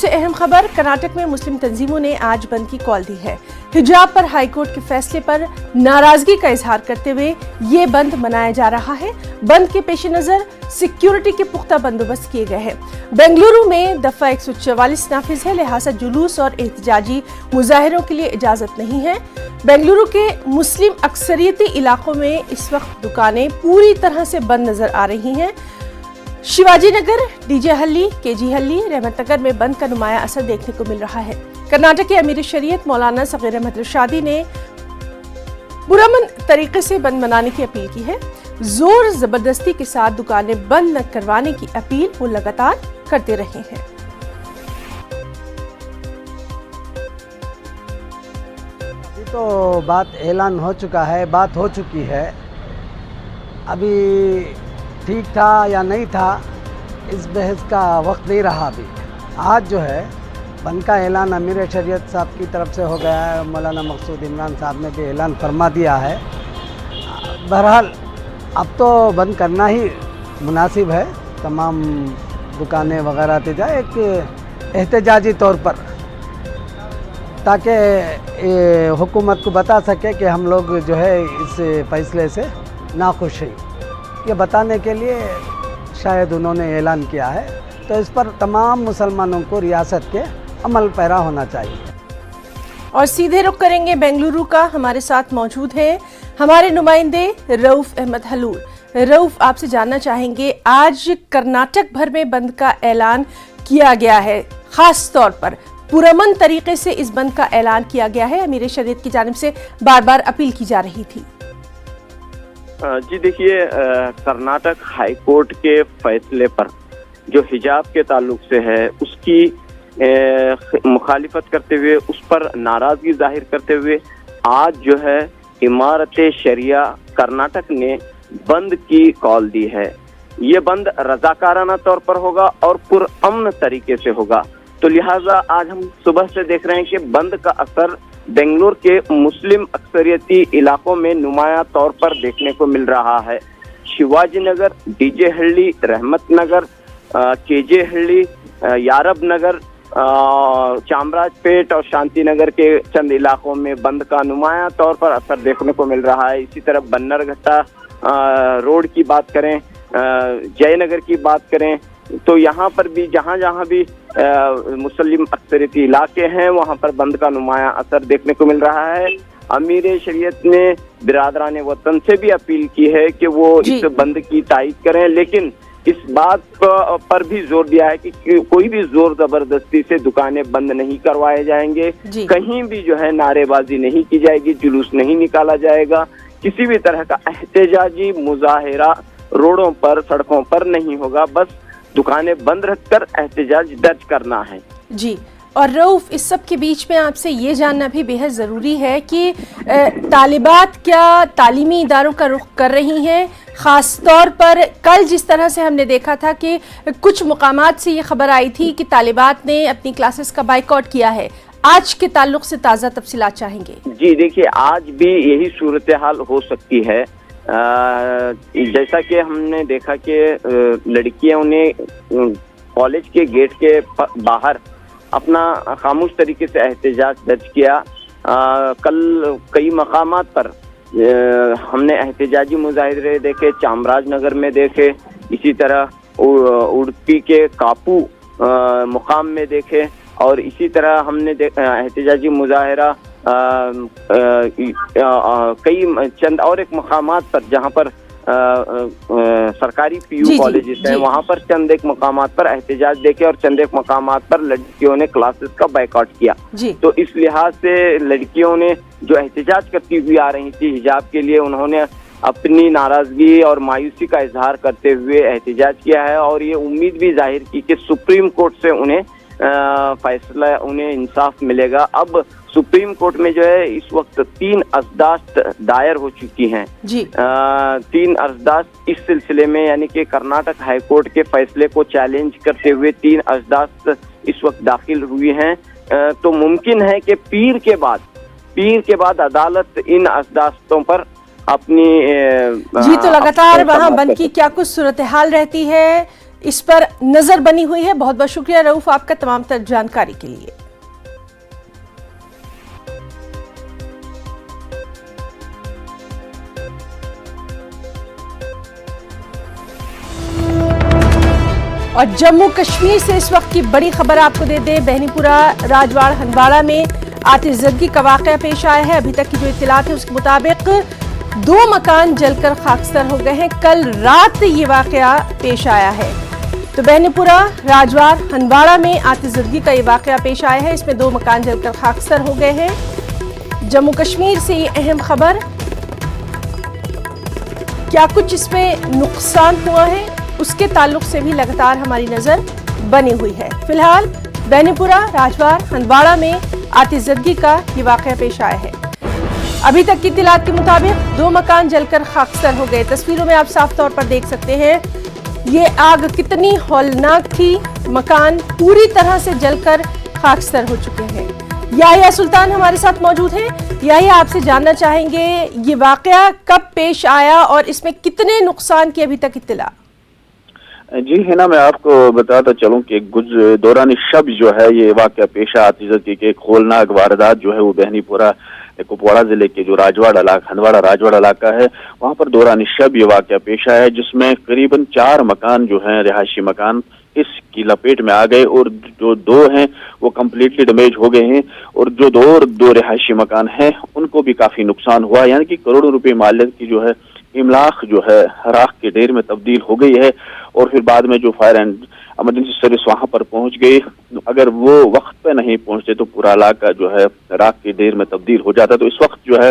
सबसे अहम खबर, कर्नाटक में मुस्लिम तंजीमों ने आज बंद की कॉल दी है। हिजाब पर हाईकोर्ट के फैसले पर नाराजगी का इजहार करते हुए ये बंद मनाया जा रहा है। बंद के पेश नजर सिक्योरिटी के पुख्ता बंदोबस्त किए गए हैं। बेंगलुरु में दफा 144 नाफिज है, लिहाजा जुलूस और एहतजाजी मुजाहिरों के लिए इजाजत नहीं है। बेंगलुरु के मुस्लिम अक्सरियती इलाकों में इस वक्त दुकानें पूरी तरह से बंद नजर आ रही हैं। शिवाजी नगर, डीजे हल्ली, केजी हल्ली, रहमत नगर में बंद का नुमाया असर देखने को मिल रहा है। कर्नाटक के अमीर शरीयत मौलाना सगीर अहमद इरशादी ने पुरअमन तरीके से बंद मनाने की अपील की है। जोर जबरदस्ती के साथ दुकानें बंद न करवाने की अपील वो लगातार करते रहे हैं। अभी तो बात ऐलान हो चुका है, बात हो चुकी है। अभी ठीक था या नहीं था, इस बहस का वक्त नहीं रहा। अभी आज जो है बंद का ऐलान अमीर शरीयत साहब की तरफ से हो गया है। मौलाना मकसूद इमरान साहब ने भी ऐलान फरमा दिया है। बहरहाल अब तो बंद करना ही मुनासिब है। तमाम दुकानें वगैरह तेजा एक एहतजाजी तौर पर, ताकि हुकूमत को बता सके कि हम लोग जो है इस फैसले से नाखुश हैं। ये बताने के लिए शायद उन्होंने ऐलान किया है। तो इस पर तमाम मुसलमानों को रियासत के अमल पैरा होना चाहिए। और सीधे रुख करेंगे बेंगलुरु का। हमारे साथ मौजूद हैं हमारे नुमाइंदे रऊफ अहमद हलूर। रऊफ, आपसे जानना चाहेंगे, आज कर्नाटक भर में बंद का ऐलान किया गया है, खास तौर पर पुरअमन तरीके से इस बंद का ऐलान किया गया है। अमीर शरीयत की जानिब से बार बार अपील की जा रही थी। जी देखिए, कर्नाटक हाई कोर्ट के फैसले पर जो हिजाब के ताल्लुक से है उसकी मुखालिफत करते हुए, उस पर नाराजगी जाहिर करते हुए आज जो है इमारत शरिया कर्नाटक ने बंद की कॉल दी है। ये बंद रजाकाराना तौर पर होगा और पुरअमन तरीके से होगा। तो लिहाजा आज हम सुबह से देख रहे हैं कि बंद का असर बेंगलुरु के मुस्लिम अक्सरियती इलाकों में नुमाया तौर पर देखने को मिल रहा है। शिवाजी नगर, डीजे हल्ली, रहमत नगर, केजे हल्ली, यारब नगर, चामराजपेट और शांति नगर के चंद इलाकों में बंद का नुमाया तौर पर असर देखने को मिल रहा है। इसी तरह बन्नरघट्टा रोड की बात करें, जयनगर की बात करें, तो यहाँ पर भी जहाँ जहाँ भी मुस्लिम अक्सरियती इलाके हैं वहाँ पर बंद का नुमाया असर देखने को मिल रहा है। अमीर शरीयत ने बिरादरान वतन से भी अपील की है कि वो इस बंद की तायीद करें, लेकिन इस बात पर भी जोर दिया है कि कोई भी जोर जबरदस्ती से दुकानें बंद नहीं करवाए जाएंगे, कहीं भी जो है नारेबाजी नहीं की जाएगी, जुलूस नहीं निकाला जाएगा, किसी भी तरह का एहतजाजी मुजाहिरा रोडों पर, सड़कों पर नहीं होगा। बस दुकानें बंद रखकर एहतजाज दर्ज करना है। जी, और रऊफ, इस सब के बीच में आपसे ये जानना भी बेहद ज़रूरी है कि तालिबात क्या तालीमी इदारों का रुख कर रही हैं? ख़ास तौर पर कल जिस तरह से हमने देखा था कि कुछ मुकामात से ये खबर आई थी कि तालिबात ने अपनी क्लासेस का बाइकआउट किया है, आज के ताल्लुक से ताज़ा तफसीलात चाहेंगे। जी देखिए, आज भी यही सूरत हाल हो सकती है। जैसा कि हमने देखा कि लड़कियों ने कॉलेज के गेट के बाहर अपना खामोश तरीके से एहतजाज दर्ज किया। कल कई मकामात पर हमने एहतजाजी मुजाहिरे देखे, चामराजनगर में देखे, इसी तरह उड़पी के कापू मुकाम में देखे, और इसी तरह हमने एहतजाजी मुजाहिरा कई चंद और एक मकामात पर जहाँ पर सरकारी पीयू कॉलेजेस हैं वहाँ पर चंद एक मकामात पर एहतजाज देखे और चंद एक मकामात पर लड़कियों ने क्लासेस का बाइकआउट किया। तो इस लिहाज से लड़कियों ने जो एहतजाज करती हुई आ रही थी हिजाब के लिए, उन्होंने अपनी नाराजगी और मायूसी का इजहार करते हुए एहतजाज किया है और ये उम्मीद भी जाहिर की कि सुप्रीम कोर्ट से उन्हें फैसला, उन्हें इंसाफ मिलेगा। अब सुप्रीम कोर्ट में जो है इस वक्त 3 अर्जदाश्त दायर हो चुकी हैं। 3 अर्जदाश्त इस सिलसिले में, यानी कि कर्नाटक हाई कोर्ट के फैसले को चैलेंज करते हुए 3 अर्जदाश्त इस वक्त दाखिल हुई हैं। तो मुमकिन है कि पीर के बाद अदालत इन अर्जदाश्तों पर अपनी जी, तो लगातार वहाँ बंद की क्या कुछ सूरत हाल रहती है? इस पर नजर बनी हुई है। बहुत बहुत शुक्रिया रऊफ आपका तमाम तर जानकारी के लिए। और जम्मू कश्मीर से इस वक्त की बड़ी खबर आपको दे दें, बहनीपुरा राजवाड़ हंदवाड़ा में आतिशज़दगी का वाकया पेश आया है। अभी तक की जो इत्तलात है उसके मुताबिक 2 मकान जलकर खाकसर हो गए हैं। कल रात ये वाकया पेश आया है। तो बहनीपुरा राजवाड़ हंदवाड़ा में आतिशज़दगी का ये वाकया पेश आया है। इसमें 2 मकान जलकर खाकसर हो गए हैं। जम्मू कश्मीर से ये अहम खबर, क्या कुछ इसमें नुकसान हुआ है उसके ताल्लुक से भी लगातार हमारी नजर बनी हुई है। फिलहाल बहनीपुरा राजवाड़ हंदवाड़ा में आतिशज़दगी का ये वाकया पेश आया है। अभी तक की इत्तलात के मुताबिक 2 मकान जलकर खाकसर हो गए। तस्वीरों में आप साफ तौर पर देख सकते हैं ये आग कितनी हौलनाक थी। मकान पूरी तरह से जलकर खाकसर हो चुके हैं। याहिया सुल्तान हमारे साथ मौजूद हैं। याहिया, आपसे जानना चाहेंगे ये वाकया कब पेश आया और इसमें कितने नुकसान की अभी तक इत्तला? जी हिना, मैं आपको बताता चलूं कि दौरान शब जो है ये वाकया पेशा आतिशज़दगी के एक होलनाक वारदात जो है वो बहनीपुरा कुपवाड़ा जिले के जो हंदवाड़ा राजवाड़ा इलाका है वहां पर दौरान शब ये वाकया पेशा है, जिसमें करीबन 4 मकान जो हैं रिहायशी मकान इसकी लपेट में आ गए और जो 2 हैं वो कम्प्लीटली डैमेज हो गए हैं और जो 2 रिहायशी मकान हैं उनको भी काफी नुकसान हुआ। यानी कि करोड़ों रुपए मालियत की जो है इमलाक जो है राख के ढेर में तब्दील हो गई है। और फिर बाद में जो फायर एंड इमरजेंसी सर्विस वहां पर पहुंच गई, अगर वो वक्त पे नहीं पहुंचते तो पूरा इलाका जो है राख के ढेर में तब्दील हो जाता। तो इस वक्त जो है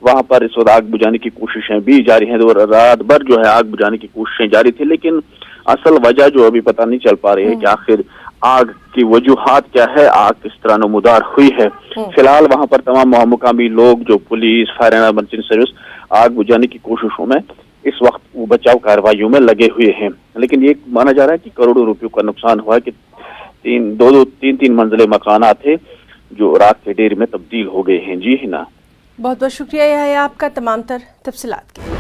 वहां पर इस वक्त आग बुझाने की कोशिशें भी जारी हैं और रात भर जो है आग बुझाने की कोशिशें जारी थी, लेकिन असल वजह जो अभी पता नहीं चल पा रही है कि आखिर आग की वजूहात क्या है, आग किस तरह नमूदार हुई है। फिलहाल वहां पर तमाम मुकामी लोग जो police, fire and emergency service आग बुझाने की कोशिशों में इस वक्त वो बचाव कार्रवाइयों में लगे हुए हैं। लेकिन ये माना जा रहा है कि करोड़ों रुपयों का नुकसान हुआ है कि 3 मंजिले मकाना थे जो राख के ढेर में तब्दील हो गए हैं। जी हिना, बहुत बहुत शुक्रिया याहिया आपका तमाम तर तफसीलात के लिए।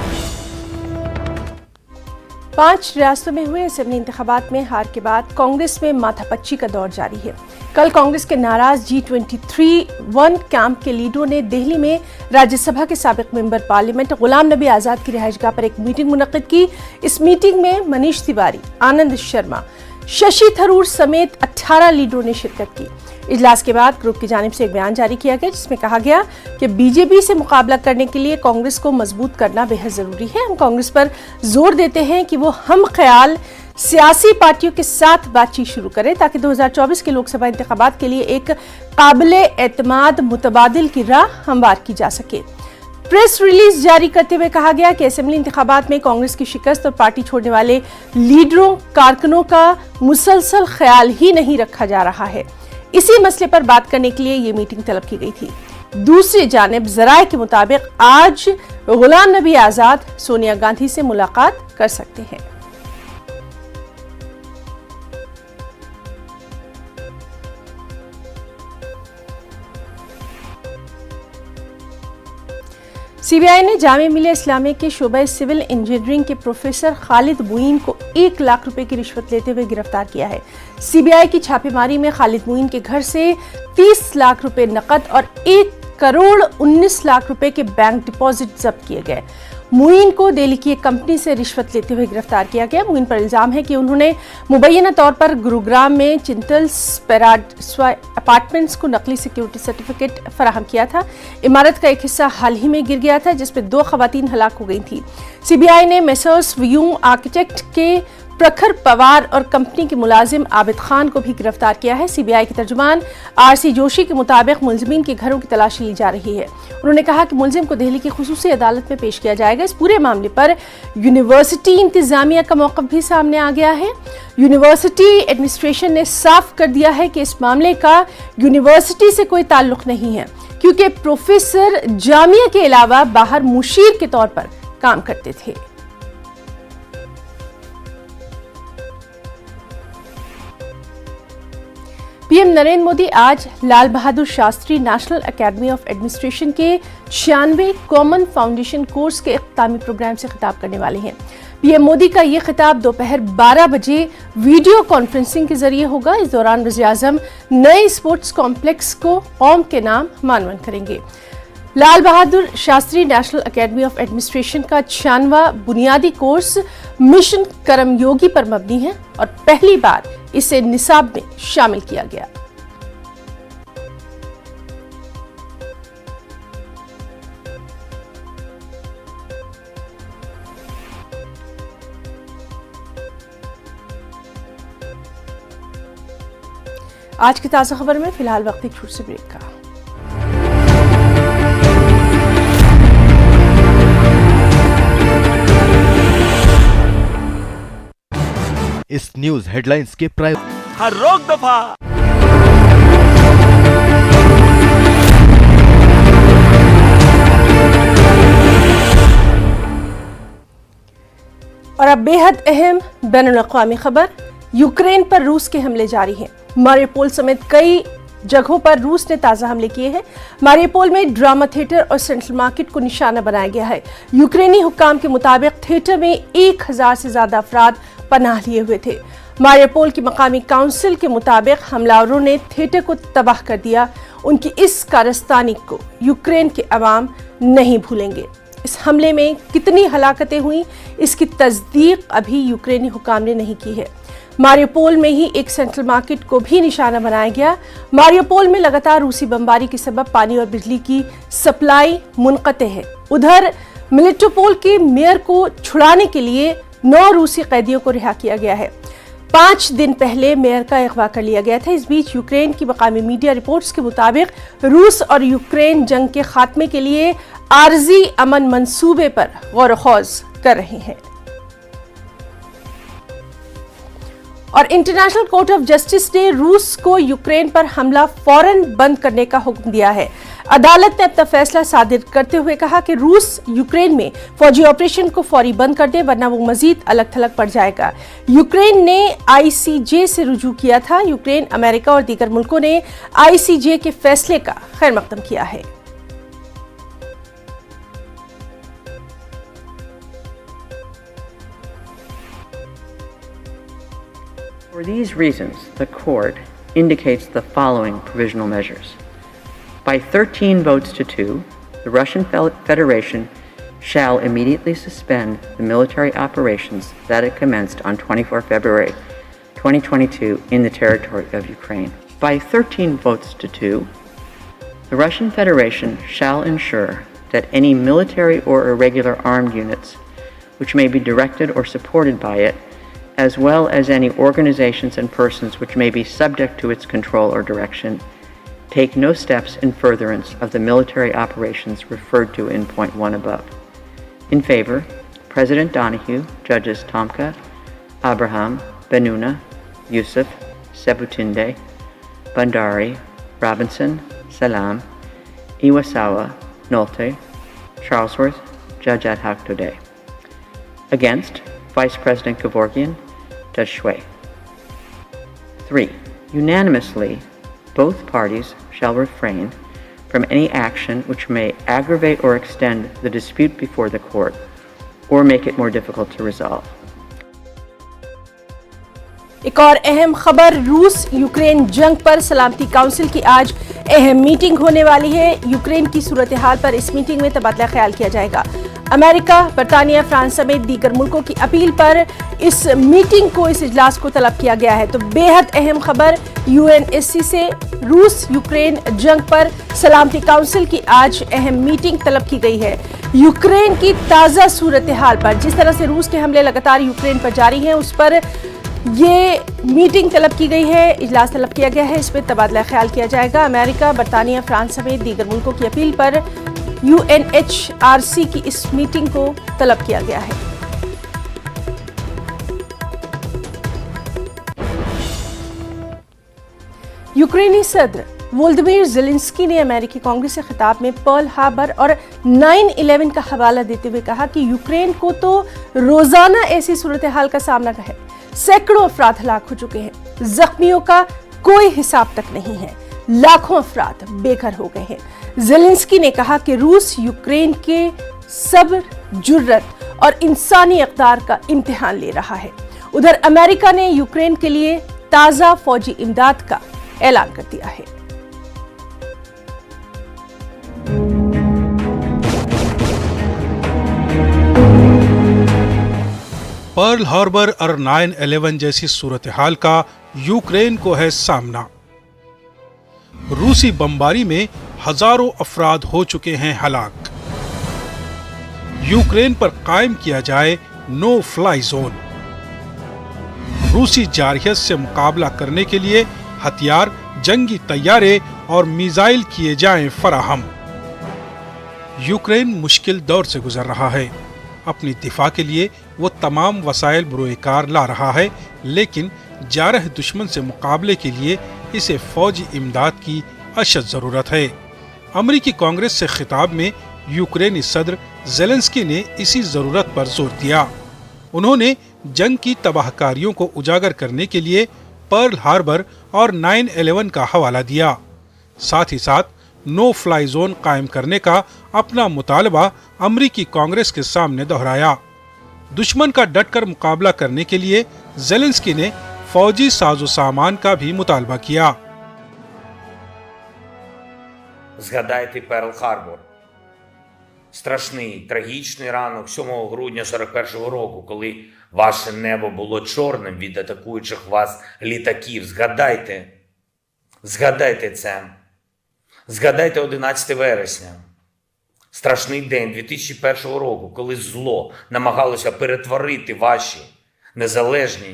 5 रियासतों में हुए असेंबली इंतखाबात में हार के बाद कांग्रेस में माथापच्ची का दौर जारी है। कल कांग्रेस के नाराज G23 कैंप के लीडरों ने दिल्ली में राज्यसभा के साबिक मेंबर पार्लियामेंट गुलाम नबी आजाद की रिहाइशगाह पर एक मीटिंग मुनक्किद की। इस मीटिंग में मनीष तिवारी, आनंद शर्मा, शशि थरूर समेत 18 लीडरों ने शिरकत की। इजलास के बाद ग्रुप की जानिब से एक बयान जारी किया गया जिसमें कहा गया कि बीजेपी से मुकाबला करने के लिए कांग्रेस को मजबूत करना बेहद जरूरी है। हम कांग्रेस पर जोर देते हैं कि वो हम ख्याल सियासी पार्टियों के साथ बातचीत शुरू करें ताकि 2024 के लोकसभा इंतखाबात के लिए एक काबिले एतमाद मुतबादिल की राह हमवार की जा सके। प्रेस रिलीज जारी करते हुए कहा गया कि असेंबली इंतखाबात में कांग्रेस की शिकस्त और पार्टी छोड़ने वाले लीडरों कारकुनों का मुसलसल ख्याल ही नहीं रखा जा रहा है। इसी मसले पर बात करने के लिए ये मीटिंग तलब की गई थी। दूसरी जानिब जराये के मुताबिक आज गुलाम नबी आजाद सोनिया गांधी से मुलाकात कर सकते हैं। सीबीआई ने जामिया मिलिया इस्लामिया के शोबे सिविल इंजीनियरिंग के प्रोफेसर खालिद मुईन को 1 लाख रुपए की रिश्वत लेते हुए गिरफ्तार किया है। सीबीआई की छापेमारी में खालिद मुईन के घर से 30 लाख रुपए नकद और 1 करोड़ 19 लाख रुपए के बैंक डिपॉजिट जब्त किए गए। मुईन को दिल्ली की एक कंपनी से रिश्वत लेते हुए गिरफ्तार किया गया। मुईन पर इल्जाम है कि उन्होंने मुबैना तौर पर गुरुग्राम में चिंतल्स पैराडाइज अपार्टमेंट्स को नकली सिक्योरिटी सर्टिफिकेट फराहम किया था। इमारत का एक हिस्सा हाल ही में गिर गया था जिसमें 2 खवातीन हलाक हो गई थी। सीबीआई ने मेसर्स व्यूम आर्किटेक्ट के प्रखर पवार और कंपनी के मुलाजिम आबिद खान को भी गिरफ्तार किया है। सीबीआई के तर्जुमान आरसी जोशी के मुताबिक मुलजिमीन के घरों की तलाशी ली जा रही है। उन्होंने कहा कि मुलजिम को दिल्ली की खुसूसी अदालत में पेश किया जाएगा। इस पूरे मामले पर यूनिवर्सिटी इंतजामिया का मौक़िफ़ भी सामने आ गया है। यूनिवर्सिटी एडमिनिस्ट्रेशन ने साफ कर दिया है कि इस मामले का यूनिवर्सिटी से कोई ताल्लुक नहीं है क्योंकि प्रोफेसर जामिया के अलावा बाहर मुशीर के तौर पर काम करते थे। पीएम नरेंद्र मोदी आज Lal Bahadur Shastri national academy of administration के 96 कॉमन फाउंडेशन कोर्स के इख्तितामी प्रोग्राम से खिताब करने वाले हैं। पीएम मोदी का ये खिताब दोपहर 12 बजे वीडियो कॉन्फ्रेंसिंग के जरिए होगा। इस दौरान वज़ीर-ए-आज़म नए स्पोर्ट्स कॉम्प्लेक्स को कौम के नाम मानवन करेंगे। Lal Bahadur Shastri national academy of administration का 96वां बुनियादी कोर्स मिशन कर्मयोगी पर मबनी है और पहली बार इसे निसाब में शामिल किया गया। आज की ताज़ा खबर में फिलहाल वक्त एक छोटे से ब्रेक का। इस न्यूज हेडलाइंस के हर रोक दफा और अब बेहद अहम बैनुल-अक़वामी खबर, यूक्रेन पर रूस के हमले जारी हैं। मारियोपोल समेत कई जगहों पर रूस ने ताज़ा हमले किए हैं। मारियोपोल में ड्रामा थिएटर और सेंट्रल मार्केट को निशाना बनाया गया है। यूक्रेनी हुक्काम के मुताबिक थिएटर में 1000 से ज्यादा अफराद पनाह लिए हुए थे। मारियोपोल की मकामी काउंसिल के मुताबिक हमलावरों ने थिएटर को तबाह कर दिया। उनकी इस कारस्तानी को यूक्रेन के अवाम नहीं भूलेंगे। इस हमले में कितनी हलाकतें हुई, इसकी तस्दीक अभी यूक्रेनी हुक्काम ने नहीं की है। मारियोपोल में ही एक सेंट्रल मार्केट को भी निशाना बनाया गया। मारियोपोल में लगातार रूसी बमबारी के सबब पानी और बिजली की सप्लाई मुनक़ते है। उधर मिलिटोपोल के मेयर को छुड़ाने के लिए 9 रूसी कैदियों को रिहा किया गया है। 5 दिन पहले मेयर का अगवा कर लिया गया था। इस बीच यूक्रेन की मकामी मीडिया रिपोर्ट्स के मुताबिक रूस और यूक्रेन जंग के खात्मे के लिए आर्जी अमन मंसूबे पर गौर-व-खौज कर रहे हैं। और इंटरनेशनल कोर्ट ऑफ जस्टिस ने रूस को यूक्रेन पर हमला फौरन बंद करने का हुक्म दिया है। अदालत ने अपना फैसला सादिर करते हुए कहा कि रूस यूक्रेन में फौजी ऑपरेशन को फौरी बंद कर दे, वरना वो मजीद अलग थलग पड़ जाएगा। यूक्रेन ने आईसीजे से रुजू किया था। यूक्रेन, अमेरिका और दीगर मुल्कों ने आईसीजे के फैसले का खैर मकदम किया है। For these reasons, the Court indicates the following provisional measures. By 13 votes to 2, the Russian Federation shall immediately suspend the military operations that it commenced on 24 February 2022 in the territory of Ukraine. By 13 votes to 2, the Russian Federation shall ensure that any military or irregular armed units which may be directed or supported by it, as well as any organizations and persons which may be subject to its control or direction, take no steps in furtherance of the military operations referred to in point 1 above. In favor, President Donahue, Judges Tomka, Abraham, Benuna, Yusuf, Sebutinde, Bandari, Robinson, Salam, Iwasawa, Nolte, Charlesworth, Judge ad hoc Today. Against, Vice President Gevorgian, Judge Shui. 3. Unanimously, both parties shall refrain from any action which may aggravate or extend the dispute before the court or make it more difficult to resolve. एक और अहम खबर, रूस Ukraine जंग पर सलामती council की आज अहम मीटिंग होने वाली है। यूक्रेन की सूरत हाल पर इस मीटिंग में तबादला ख्याल किया जाएगा। अमेरिका, बरतानिया, फ्रांस समेत दीगर मुल्कों की अपील पर इस मीटिंग को, इस इजलास को तलब किया गया है। तो बेहद अहम खबर, यूएनएससी से रूस यूक्रेन जंग पर सलामती काउंसिल की आज अहम मीटिंग तलब की गई है। यूक्रेन की ताज़ा सूरत हाल पर, जिस तरह से रूस के हमले लगातार यूक्रेन पर जारी हैं, उस पर ये मीटिंग तलब की गई है, इजलास तलब किया गया है। इस पर तबादला ख्याल किया जाएगा। अमेरिका, बरतानिया, फ्रांस समेत दीगर मुल्कों की अपील पर यूएनएचआरसी की इस मीटिंग को तलब किया गया है। यूक्रेनी सदर वोल्दिमीर ज़ेलेंस्की ने अमेरिकी कांग्रेस से खिताब में पर्ल हार्बर और 9/11 का हवाला देते हुए कहा कि यूक्रेन को तो रोजाना ऐसी सूरत हाल का सामना है। सैकड़ों अफराद हलाक हो चुके हैं, जख्मियों का कोई हिसाब तक नहीं है, लाखों अफराद बेघर हो गए हैं। ज़ेलेंस्की ने कहा कि रूस यूक्रेन के सब्र, जुर्रत और इंसानी इक़दार का इम्तिहान ले रहा है। उधर अमेरिका ने यूक्रेन के लिए ताज़ा फौजी इमदाद का ऐलान कर दिया है। पर्ल हार्बर और 9/11 जैसी सूरत हाल का यूक्रेन को है सामना। रूसी बमबारी में हजारों अफराद हो चुके हैं हलाक। यूक्रेन पर कायम किया जाए नो फ्लाई जोन। रूसी जारहियत से मुकाबला करने के लिए हथियार, जंगी तैयारे और मिसाइल किए जाएं फराहम। यूक्रेन मुश्किल दौर से गुजर रहा है। अपनी दिफा के लिए वो तमाम वसाइल बुरोकार ला रहा है, लेकिन जारह दुश्मन से मुकाबले के लिए इसे फौजी इमदाद की अशद जरूरत है। अमरीकी कांग्रेस से खिताब में यूक्रेनी सदर ज़ेलेंस्की ने इसी जरूरत पर जोर दिया। उन्होंने जंग की तबाहकारियों को उजागर करने के लिए पर्ल हार्बर और 9/11 का हवाला दिया। साथ ही साथ नो फ्लाई जोन कायम करने का अपना मुतालबा अमरीकी कांग्रेस के सामने दोहराया। दुश्मन का डटकर मुकाबला करने के लिए ज़ेलेंस्की ने फौजी साजो सामान का भी मुतालबा किया। Згадайте Перл-Харбор. Страшний, трагічний ранок 7 грудня 41-го року, коли ваше небо було чорним від атакуючих вас літаків. Згадайте це. Згадайте 11 вересня. Страшний день 2001 року, коли зло намагалося перетворити ваші незалежні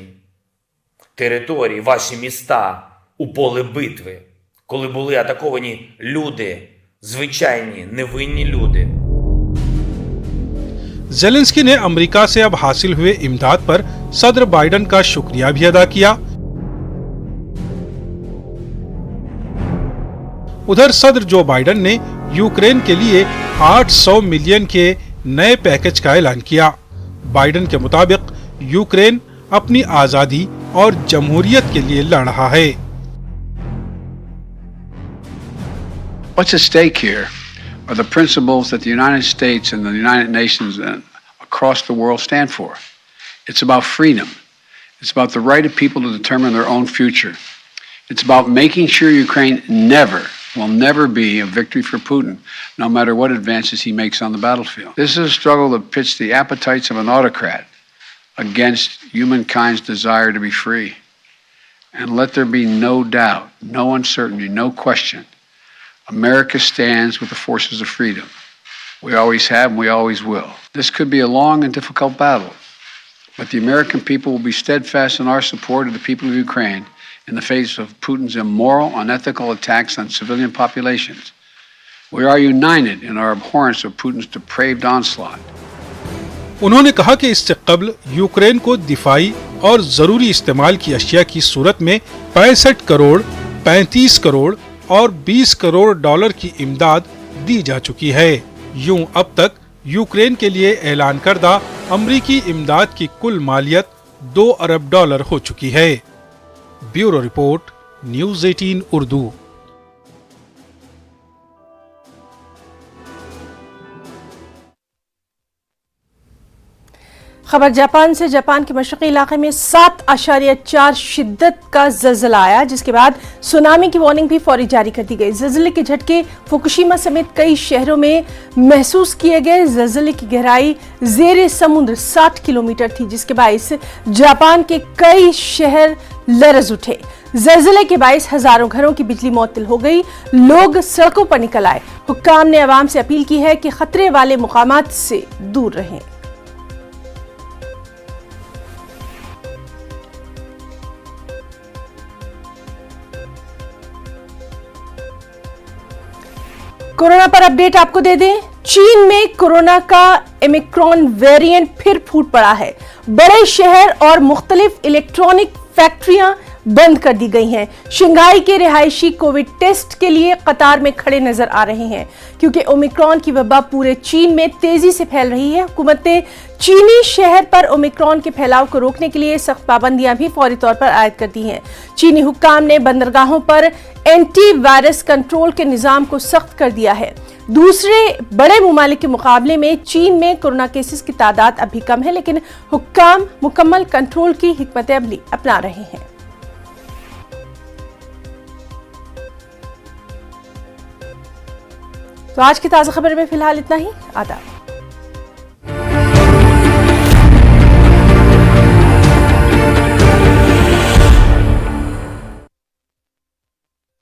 території, ваші міста у поле битви. Коли були атаковані люди, звичайні, невинні люди. ज़ेलेंस्की ने अमेरिका से अब हासिल हुए इमदाद पर सदर बाइडेन का शुक्रिया भी अदा किया। उधर सदर जो बाइडेन ने यूक्रेन के लिए 800 मिलियन के नए पैकेज का ऐलान किया। बाइडेन के मुताबिक यूक्रेन अपनी आजादी और जमहूरियत के लिए लड़ रहा है। What's at stake here are the principles that the United States and the United Nations across the world stand for. It's about freedom. It's about the right of people to determine their own future. It's about making sure Ukraine will never be a victory for Putin, no matter what advances he makes on the battlefield. This is a struggle that pits the appetites of an autocrat against humankind's desire to be free. And let there be no doubt, no uncertainty, no question. America stands with the forces of freedom. We always have and we always will. This could be a long and difficult battle, but the American people will be steadfast in our support of the people of Ukraine in the face of Putin's immoral, unethical attacks on civilian populations. We are united in our abhorrence of Putin's depraved onslaught. उन्होंने कहा कि इससे कबल Ukraine को दिफाई और जरूरी इस्तेमाल की अशिया की सूरत में 65 करोड़, 35 करोड़ और 20 करोड़ डॉलर की इमदाद दी जा चुकी है। यूं अब तक यूक्रेन के लिए ऐलान करदा अमरीकी इमदाद की कुल मालियत 2 अरब डॉलर हो चुकी है। Bureau report, news 18 Urdu. खबर जापान से। जापान के मशरक़ी इलाके में 7.4 शिद्दत का ज़लज़ला आया, जिसके बाद सुनामी की वार्निंग भी फौरी जारी कर दी गई। ज़लज़ले के झटके फुकुशिमा समेत कई शहरों में महसूस किए गए। ज़लज़ले की गहराई ज़ेरे समुद्र 60 किलोमीटर थी, जिसके बाइस जापान के कई शहर लरज़ उठे। ज़लज़ले के बाइस हजारों घरों की बिजली मुअत्तल हो गई। लोग सड़कों पर निकल आए। हुक्काम ने अवाम से अपील की है कि खतरे वाले मुकामात से दूर रहें। कोरोना पर अपडेट आपको दे दें। चीन में कोरोना का ओमिक्रॉन वेरिएंट फिर फूट पड़ा है। बड़े शहर और मुख्तलिफ इलेक्ट्रॉनिक फैक्ट्रियां बंद कर दी गई हैं। शंघाई के रिहायशी कोविड टेस्ट के लिए कतार में खड़े नजर आ रहे हैं, क्योंकि ओमिक्रॉन की वबा पूरे चीन में तेजी से फैल रही है। हुकूमत ने चीनी शहर पर ओमिक्रॉन के फैलाव को रोकने के लिए सख्त पाबंदियां भी फौरी तौर पर आयद कर दी हैं। चीनी हुक्काम ने बंदरगाहों पर एंटी वायरस कंट्रोल के निजाम को सख्त कर दिया है। दूसरे बड़े ममालिक के मुकाबले में चीन में कोरोना केसेस की तादाद अभी कम है, लेकिन हुक्काम मुकम्मल कंट्रोल की हिकमत अमली अपना रहे हैं। तो आज की ताज़ा खबर में फिलहाल इतना ही। आदाब।